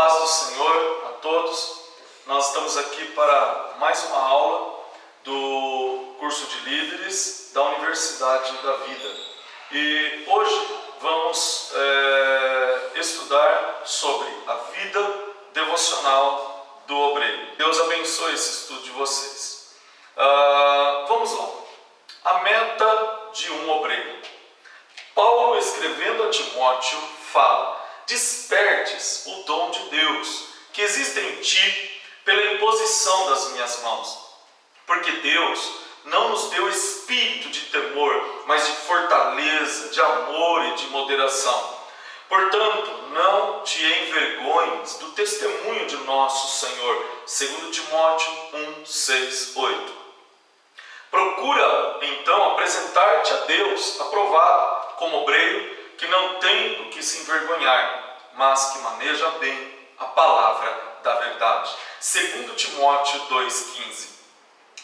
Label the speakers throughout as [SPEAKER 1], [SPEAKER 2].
[SPEAKER 1] paz do Senhor a todos. Nós estamos aqui para mais uma aula do curso de líderes da Universidade da Vida. E hoje vamos estudar sobre a vida devocional do obreiro. Deus abençoe esse estudo de vocês. Vamos lá. A meta de um obreiro. Paulo, escrevendo a Timóteo, fala: despertes o dom de Deus que existe em ti pela imposição das minhas mãos. Porque Deus não nos deu espírito de temor, mas de fortaleza, de amor e de moderação. Portanto, não te envergonhes do testemunho de nosso Senhor. 2 Timóteo 1, 6, 8. Procura, então, apresentar-te a Deus aprovado, como obreiro que não tem do que se envergonhar, mas que maneja bem a palavra da verdade. 2 Timóteo 2,15.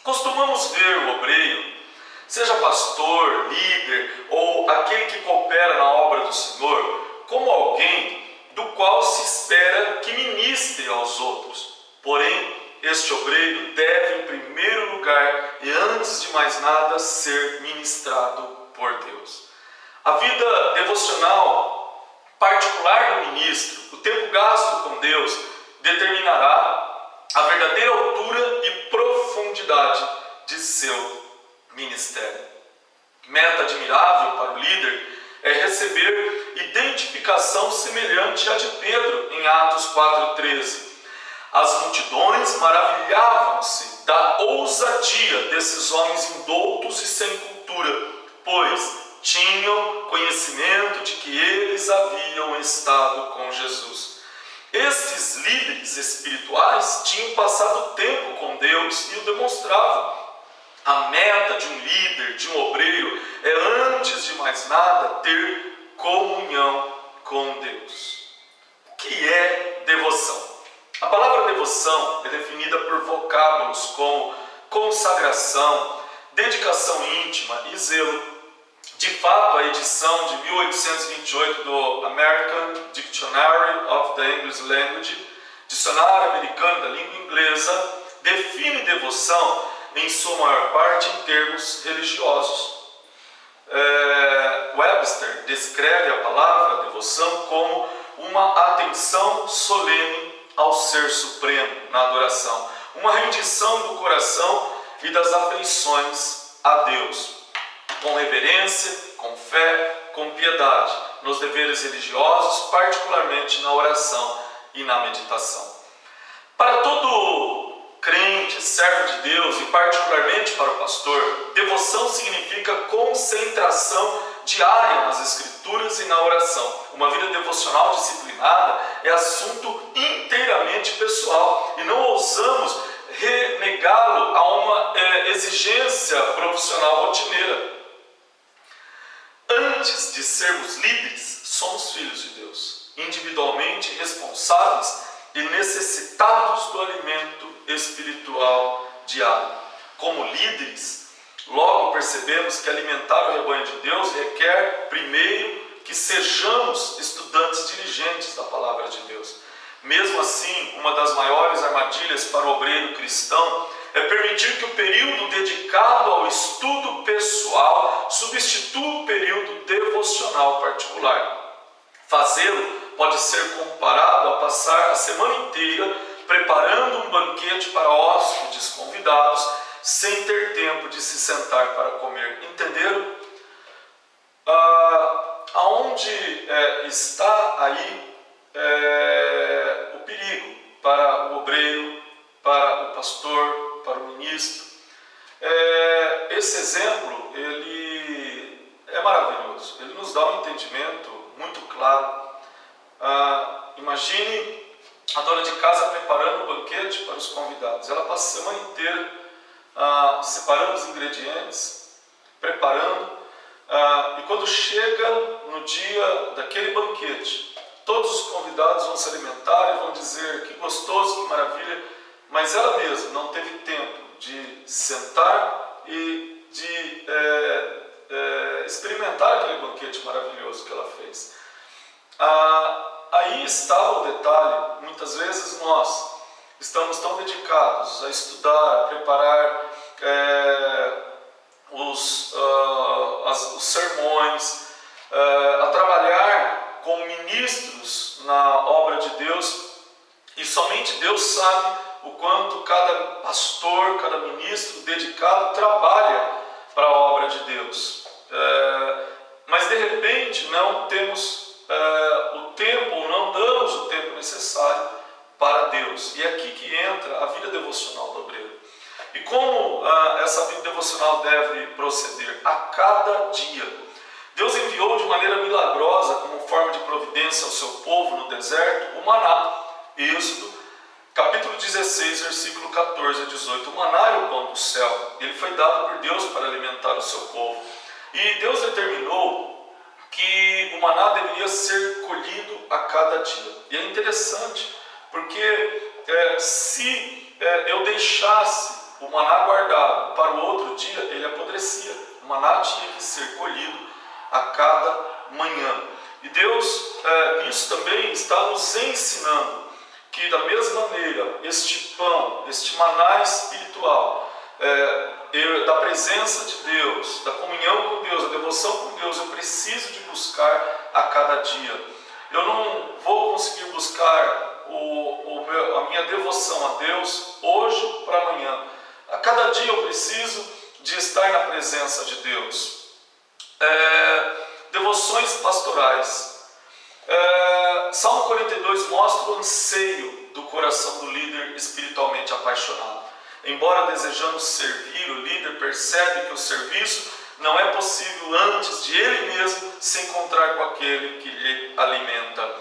[SPEAKER 1] Costumamos ver o obreiro, seja pastor, líder ou aquele que coopera na obra do Senhor, como alguém do qual se espera que ministre aos outros. Porém, este obreiro deve, em primeiro lugar e antes de mais nada, ser ministrado por Deus. A vida devocional particular do ministro, o tempo gasto com Deus, determinará a verdadeira altura e profundidade de seu ministério. Meta admirável para o líder é receber identificação semelhante à de Pedro em Atos 4,13. As multidões maravilhavam-se da ousadia desses homens indoutos e sem cultura, pois tinham conhecimento de que eles haviam estado com Jesus. Estes líderes espirituais tinham passado tempo com Deus e o demonstravam. A meta de um líder, de um obreiro, é, antes de mais nada, ter comunhão com Deus. O que é devoção? A palavra devoção é definida por vocábulos como consagração, dedicação íntima e zelo. De fato, a edição de 1828 do American Dictionary of the English Language, Dicionário Americano da Língua Inglesa, define devoção, em sua maior parte, em termos religiosos. Webster descreve a palavra devoção como uma atenção solene ao Ser Supremo na adoração, uma rendição do coração e das afeições a Deus, com reverência, com fé, com piedade, nos deveres religiosos, particularmente na oração e na meditação. Para todo crente, servo de Deus e particularmente para o pastor, devoção significa concentração diária nas Escrituras e na oração. Uma vida devocional disciplinada é assunto inteiramente pessoal e não ousamos renegá-lo a uma exigência profissional rotineira. Antes de sermos líderes, somos filhos de Deus, individualmente responsáveis e necessitados do alimento espiritual diário. Como líderes, logo percebemos que alimentar o rebanho de Deus requer, primeiro, que sejamos estudantes diligentes da palavra de Deus. Mesmo assim, uma das maiores armadilhas para o obreiro cristão é permitir que o período dedicado ao estudo pessoal substitua o período devocional particular. Fazê-lo pode ser comparado a passar a semana inteira preparando um banquete para hóspedes convidados sem ter tempo de se sentar para comer. Entenderam? Aonde está aí o perigo para o obreiro, para o pastor, para o ministro? Esse exemplo, ele é maravilhoso. Ele nos dá um entendimento muito claro. Imagine a dona de casa preparando um banquete para os convidados. Ela passa a semana inteira separando os ingredientes, preparando, e quando chega no dia daquele banquete, todos os convidados vão se alimentar e vão dizer: que gostoso, que maravilha, mas ela mesma não teve tempo de sentar e de experimentar aquele banquete maravilhoso que ela fez. Aí está o detalhe, muitas nós estamos tão dedicados a estudar, a preparar os sermões, a trabalhar como ministros na obra de Deus, e somente Deus sabe o quanto cada pastor, cada ministro dedicado trabalha para a obra de Deus. Mas de repente não temos o tempo, ou não damos o tempo necessário para Deus. E é aqui que entra a vida devocional do obreiro. E como essa vida devocional deve proceder? A cada dia. Deus enviou de maneira milagrosa, como forma de providência ao seu povo no deserto, o maná. Êxodo, capítulo 16, versículo 14 a 18. O maná era o pão do céu. Ele foi dado por Deus para alimentar o seu povo. E Deus determinou que o maná deveria ser colhido a cada dia. E é interessante, porque se eu deixasse o maná guardado para o outro dia, ele apodrecia. O maná tinha que ser colhido a cada manhã. E Deus, nisso também, está nos ensinando que da mesma maneira, este pão, este maná espiritual, da presença de Deus, da comunhão com Deus, da devoção com Deus, eu preciso de buscar a cada dia. Eu não vou conseguir buscar a minha devoção a Deus hoje para amanhã. A cada dia eu preciso de estar na presença de Deus. Devoções pastorais. Salmo 42 mostra o anseio do coração do líder espiritualmente apaixonado. Embora desejando servir, o líder percebe que o serviço não é possível antes de ele mesmo se encontrar com aquele que lhe alimenta.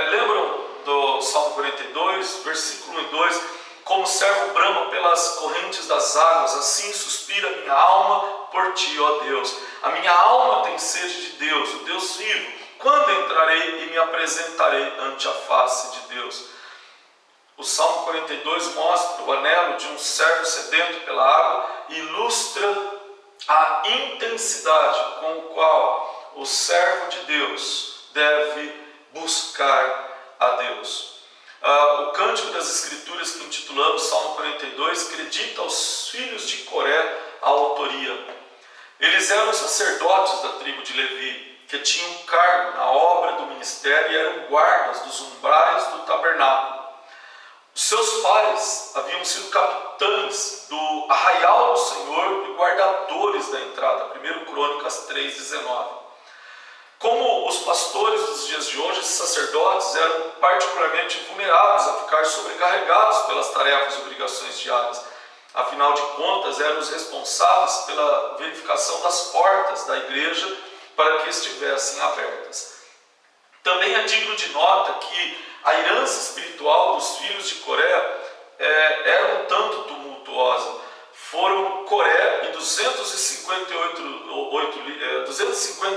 [SPEAKER 1] Lembram do Salmo 42, versículo 1 e 2? Como o servo brama pelas correntes das águas, assim suspira minha alma por ti, ó Deus. A minha alma tem sede de Deus, o Deus vivo. Quando entrarei e me apresentarei ante a face de Deus? O Salmo 42 mostra o anelo de um servo sedento pela água e ilustra a intensidade com o qual o servo de Deus deve buscar a Deus. O Cântico das Escrituras, que intitulamos Salmo 42, acredita aos filhos de Coré a autoria. Eles eram sacerdotes da tribo de Levi, que tinham cargo na obra do ministério e eram guardas dos umbrais do tabernáculo. Os seus pais haviam sido capitães do arraial do Senhor e guardadores da entrada. 1 Crônicas 3,19. Como os pastores dos dias de hoje, esses sacerdotes eram particularmente vulneráveis a ficar sobrecarregados pelas tarefas e obrigações diárias. Afinal de contas, eram os responsáveis pela verificação das portas da igreja para que estivessem abertas. Também é digno de nota que a herança espiritual dos filhos de Coré era um tanto tumultuosa. Foram Coré e 250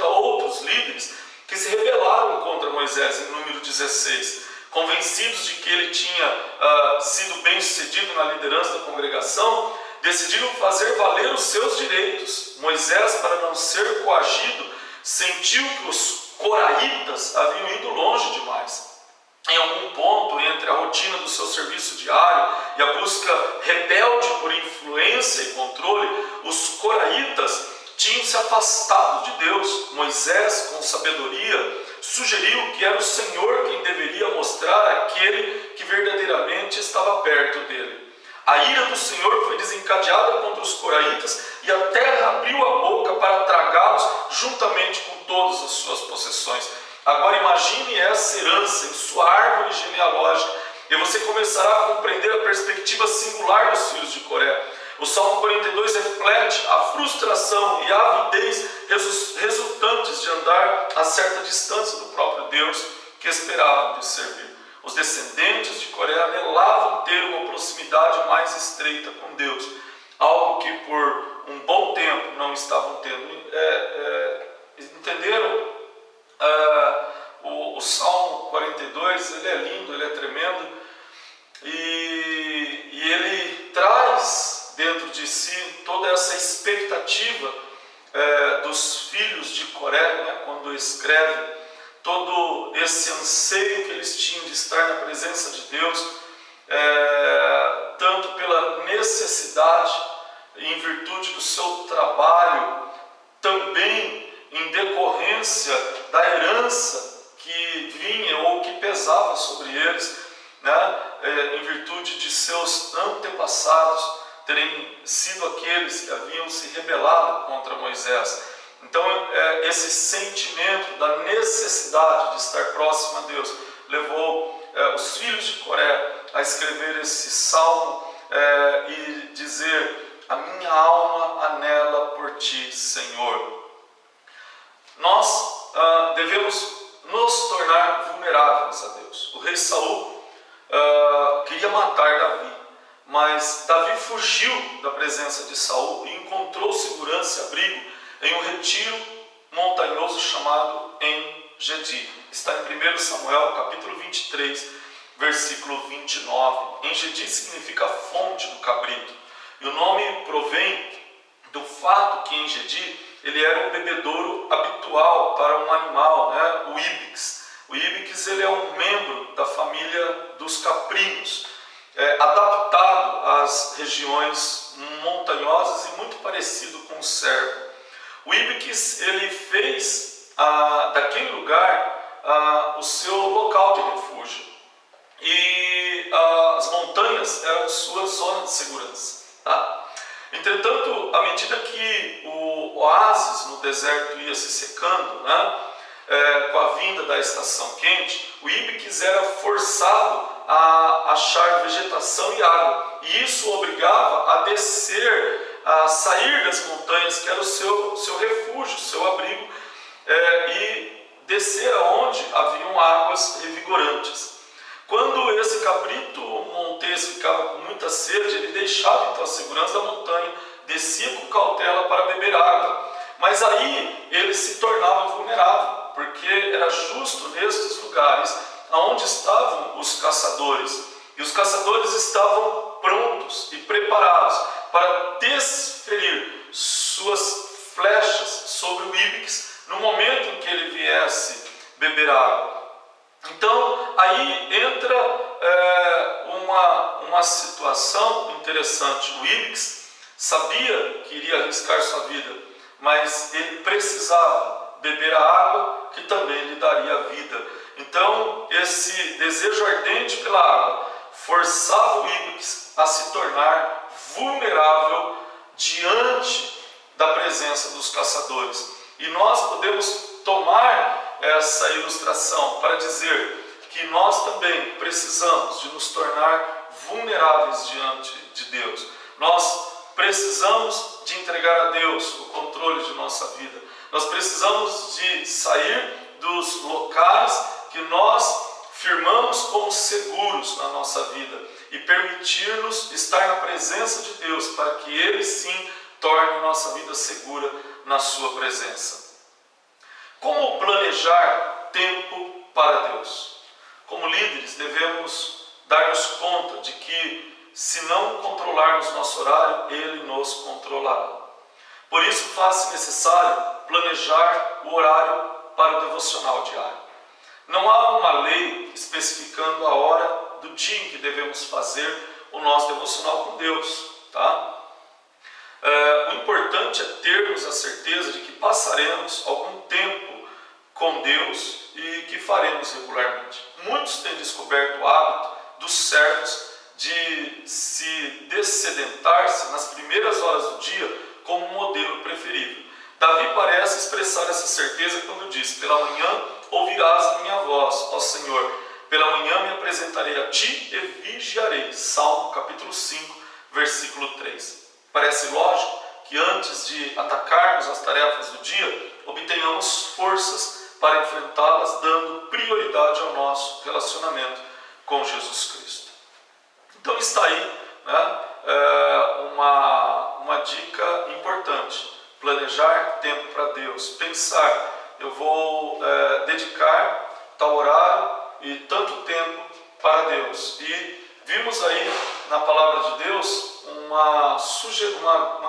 [SPEAKER 1] outros líderes que se rebelaram contra Moisés em número 16, convencidos de que ele tinha sido bem sucedido na liderança da congregação, decidiram fazer valer os seus direitos. Moisés, para não ser coagido, sentiu que os coraitas haviam ido longe demais. Em algum ponto, entre a rotina do seu serviço diário e a busca rebelde por influência e controle, os coraitas tinham se afastado de Deus. Moisés, com sabedoria, sugeriu que era o Senhor quem deveria mostrar aquele que verdadeiramente estava perto dele. A ira do Senhor foi desencadeada contra os coraitas e a terra abriu a boca para tragá-los juntamente com todas as suas possessões. Agora imagine essa herança em sua árvore genealógica e você começará a compreender a perspectiva singular dos filhos de Coré. O Salmo 42 reflete a frustração e a avidez resultantes de andar a certa distância do próprio Deus que esperavam de servir. Os descendentes de Coré anelavam ter uma proximidade mais estreita com Deus, algo que por um bom tempo não estavam tendo. Entenderam? O Salmo 42, ele é lindo, ele é tremendo, e ele traz dentro de si toda essa expectativa dos filhos de Coré, né, quando escreve, todo esse anseio que eles tinham de estar na presença de Deus, tanto pela necessidade, em virtude do seu trabalho, também em decorrência da herança que vinha ou que pesava sobre eles, né? Em virtude de seus antepassados terem sido aqueles que haviam se rebelado contra Moisés. Então, esse sentimento da necessidade de estar próximo a Deus levou os filhos de Coré a escrever esse salmo e dizer: a minha alma anela por ti, Senhor. Nós devemos nos tornar vulneráveis a Deus. O rei Saul queria matar Davi, mas Davi fugiu da presença de Saul e encontrou segurança e abrigo em um retiro montanhoso chamado En-Gedi. Está em 1 Samuel, capítulo 23, versículo 29. En-Gedi significa fonte do cabrito. E o nome provém do fato que En-Gedi ele era um bebedouro habitual para um animal, né? O íbex. O íbex ele é um membro da família dos caprinos, adaptado às regiões montanhosas e muito parecido com o cervo. O íbex ele fez daquele lugar o seu local de refúgio, e as montanhas eram sua zona de segurança, tá? Entretanto, à medida que o oásis no deserto ia se secando, né, com a vinda da estação quente, o íbex era forçado a achar vegetação e água, e isso obrigava a descer, a sair das montanhas, que era o seu refúgio, o seu abrigo, e descer aonde haviam águas revigorantes. Quando esse cabrito montês ficava com muita sede, ele deixava então a segurança da montanha, descia com cautela para beber água. Mas aí ele se tornava vulnerável, porque era justo nestes lugares onde estavam os caçadores. E os caçadores estavam prontos e preparados para desferir suas flechas sobre o íbex no momento em que ele viesse beber água. Então, aí entra uma situação interessante. O íbex sabia que iria arriscar sua vida, mas ele precisava beber a água que também lhe daria a vida. Então, esse desejo ardente pela água forçava o íbex a se tornar vulnerável diante da presença dos caçadores. E nós podemos tomar essa ilustração para dizer que nós também precisamos de nos tornar vulneráveis diante de Deus. Nós precisamos de entregar a Deus o controle de nossa vida. Nós precisamos de sair dos locais que nós firmamos como seguros na nossa vida e permitir-nos estar na presença de Deus para que Ele sim torne nossa vida segura na sua presença. Como planejar tempo para Deus? Como líderes, devemos dar-nos conta de que, se não controlarmos nosso horário, Ele nos controlará. Por isso, faz-se necessário planejar o horário para o devocional diário. Não há uma lei especificando a hora do dia em que devemos fazer o nosso devocional com Deus, tá? O importante é termos a certeza de que passaremos algum tempo com Deus e que faremos regularmente. Muitos têm descoberto o hábito dos servos de se dessedentar-se nas primeiras horas do dia como um modelo preferível. Davi parece expressar essa certeza quando diz: pela manhã ouvirás a minha voz, ó Senhor, pela manhã me apresentarei a ti e vigiarei. Salmo capítulo 5, versículo 3. Parece lógico que antes de atacarmos as tarefas do dia, obtenhamos forças para enfrentá-las, dando prioridade ao nosso relacionamento com Jesus Cristo. Então está aí, né, uma dica importante: planejar tempo para Deus, pensar, eu vou dedicar tal horário e tanto tempo para Deus. E vimos aí na palavra de Deus uma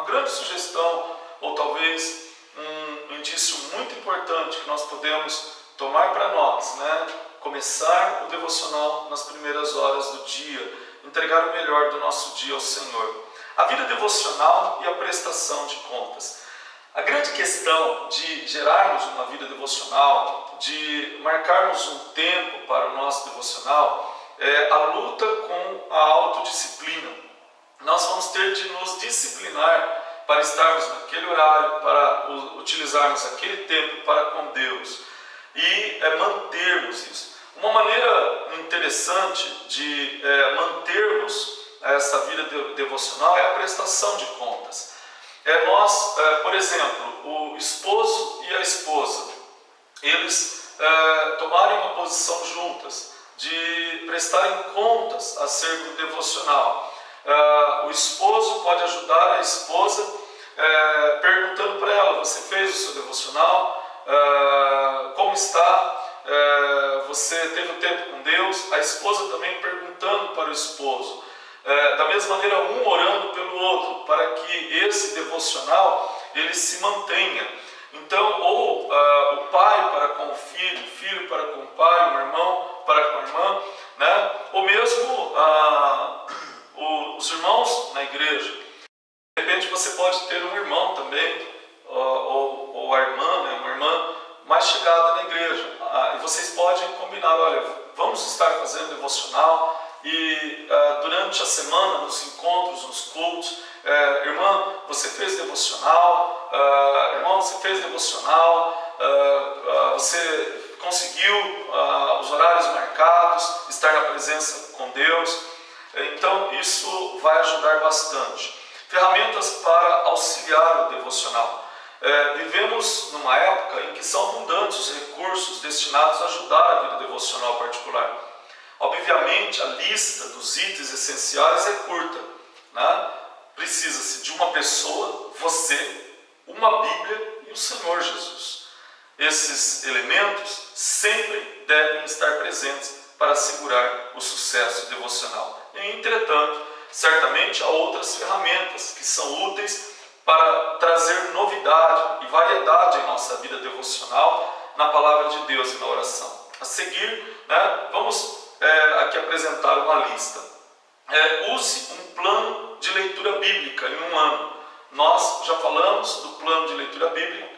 [SPEAKER 1] grande sugestão, ou talvez um indício muito importante que nós podemos tomar para nós, né? Começar o devocional nas primeiras horas do dia. entregar o melhor do nosso dia ao Senhor. A vida devocional e a prestação de contas. A grande questão de gerarmos uma vida devocional, de marcarmos um tempo para o nosso devocional, é a luta com a autodisciplina. Nós vamos ter de nos disciplinar para estarmos naquele horário, para utilizarmos aquele tempo para com Deus e mantermos isso. Uma maneira interessante de mantermos essa vida devocional é a prestação de contas. Nós, por exemplo, o esposo e a esposa, eles tomarem uma posição juntas de prestarem contas acerca do devocional. O esposo pode ajudar a esposa perguntando para ela: você fez o seu devocional? Como está? Você teve um tempo com Deus? A esposa também perguntando para o esposo. Da mesma maneira, um orando pelo outro, para que esse devocional ele se mantenha. Então, ou o pai para com o filho para com o pai, o irmão para com a irmã, né? Ou mesmo os irmãos na igreja. De repente você pode ter um irmão também, ou a irmã, né? Uma irmã mais chegada na igreja. E vocês podem combinar: olha, vamos estar fazendo devocional e durante a semana, nos encontros, nos cultos, irmã, você fez devocional, irmão, você fez devocional, você conseguiu os horários marcados, estar na presença com Deus. Então isso vai ajudar bastante. Ferramentas para auxiliar o devocional. Vivemos numa época em que são abundantes os recursos destinados a ajudar a vida devocional particular. Obviamente, a lista dos itens essenciais é curta, né? Precisa-se de uma pessoa, você, uma Bíblia e o Senhor Jesus. Esses elementos sempre devem estar presentes para assegurar o sucesso devocional. Entretanto, certamente há outras ferramentas que são úteis para trazer novidade e variedade em nossa vida devocional na palavra de Deus e na oração. A seguir, vamos aqui apresentar uma lista. Use um plano de leitura bíblica em um ano. Nós já falamos do plano de leitura bíblica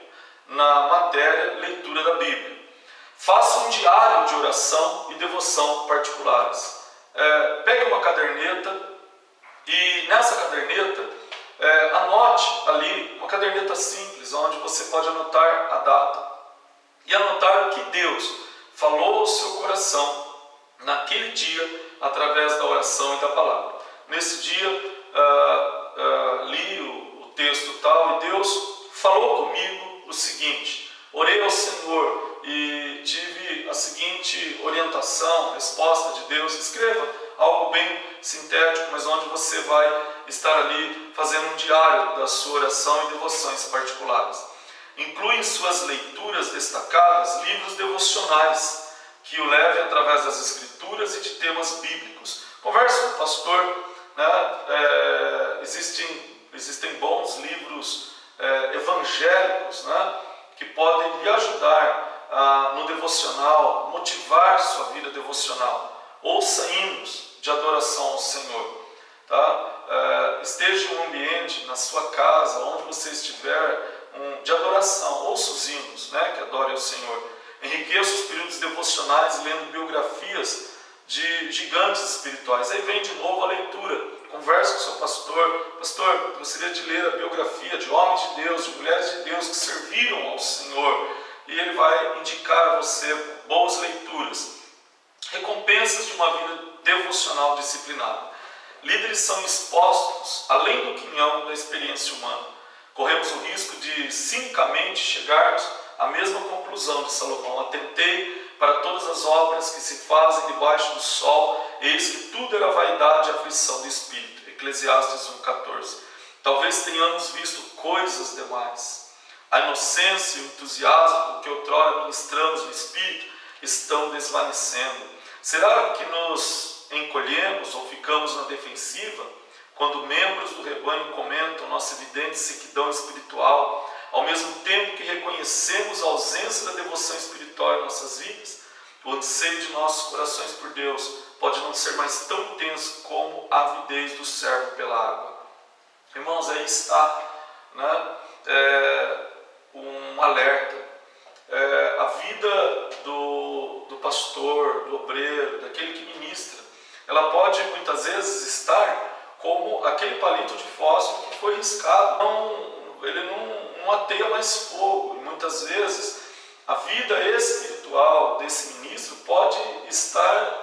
[SPEAKER 1] na matéria leitura da Bíblia. Faça um diário de oração e devoção particulares. Pegue uma caderneta e nessa caderneta anote ali, uma caderneta simples, onde você pode anotar a data e anotar o que Deus falou ao seu coração naquele dia, através da oração e da palavra. Nesse dia, li o texto tal e Deus falou comigo o seguinte: orei ao Senhor e tive a seguinte orientação, resposta de Deus. Escreva algo bem sintético, mas onde você vai estar ali fazendo um diário da sua oração e devoções particulares. Inclui em suas leituras destacadas livros devocionais que o levem através das escrituras e de temas bíblicos. Converse com o pastor, né? Existem bons livros evangélicos, né? Que podem lhe ajudar no devocional, motivar sua vida devocional. Ouça hinos de adoração ao Senhor. Tá? Esteja em um ambiente, na sua casa, onde você estiver, de adoração. Ouça os hinos, né? Que adore ao Senhor. Enriqueça os períodos devocionais lendo biografias de gigantes espirituais. Aí vem de novo a leitura. Converse com o seu pastor. Pastor, gostaria de ler a biografia de homens de Deus, de mulheres de Deus que serviram ao Senhor. E ele vai indicar a você boas leituras. Recompensas de uma vida devocional disciplinada. Líderes são expostos além do quinhão da experiência humana. Corremos o risco de cinicamente chegarmos à mesma conclusão de Salomão: atentei para todas as obras que se fazem debaixo do sol, eis que tudo era vaidade e aflição do espírito. Eclesiastes 1,14. Talvez tenhamos visto coisas demais. A inocência e o entusiasmo com que outrora ministramos no espírito estão desvanecendo. Será que nos encolhemos ou ficamos na defensiva quando membros do rebanho comentam nossa evidente sequidão espiritual, ao mesmo tempo que reconhecemos a ausência da devoção espiritual em nossas vidas? O anseio de nossos corações por Deus pode não ser mais tão intenso como a avidez do servo pela água. Irmãos, aí está, né, um alerta. A vida do pastor, do obreiro, daquele que ministra, ela pode muitas vezes estar como aquele palito de fósforo que foi riscado. Ele não ateia mais fogo. E muitas vezes a vida espiritual desse ministro pode estar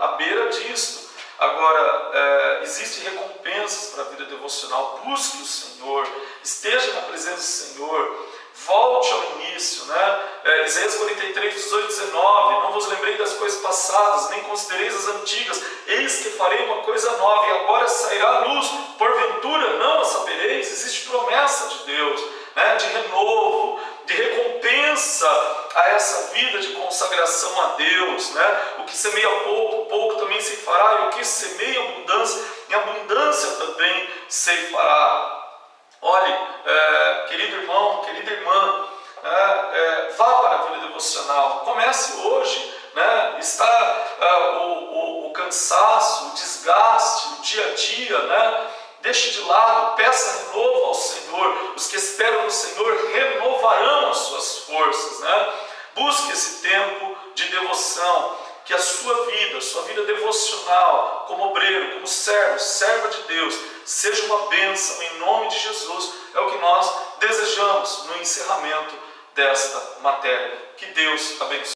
[SPEAKER 1] à beira disso. Agora, existem recompensas para a vida devocional. Busque o Senhor, esteja na presença do Senhor, volte ao início, né? Isaías 43, 18, 19, não vos lembrei das coisas passadas, nem considereis as antigas, eis que farei uma coisa nova, e agora sairá a luz, porventura não a sabereis. Existe promessa de Deus, né? De renovo, de recompensa a essa vida de consagração a Deus, né? O que semeia pouco, pouco também ceifará, e o que semeia abundância, em abundância também ceifará. Olhe, querido irmão, querida irmã, vá para a vida devocional, comece hoje, né? Está o cansaço, o desgaste, o dia a dia, né? Deixe de lado, peça renovo ao Senhor. Os que esperam no Senhor renovarão as suas forças, né? Busque esse tempo de devoção, que a sua vida devocional, como obreiro, como servo, serva de Deus, seja uma bênção em nome de Jesus. É o que nós desejamos no encerramento desta matéria. Que Deus abençoe.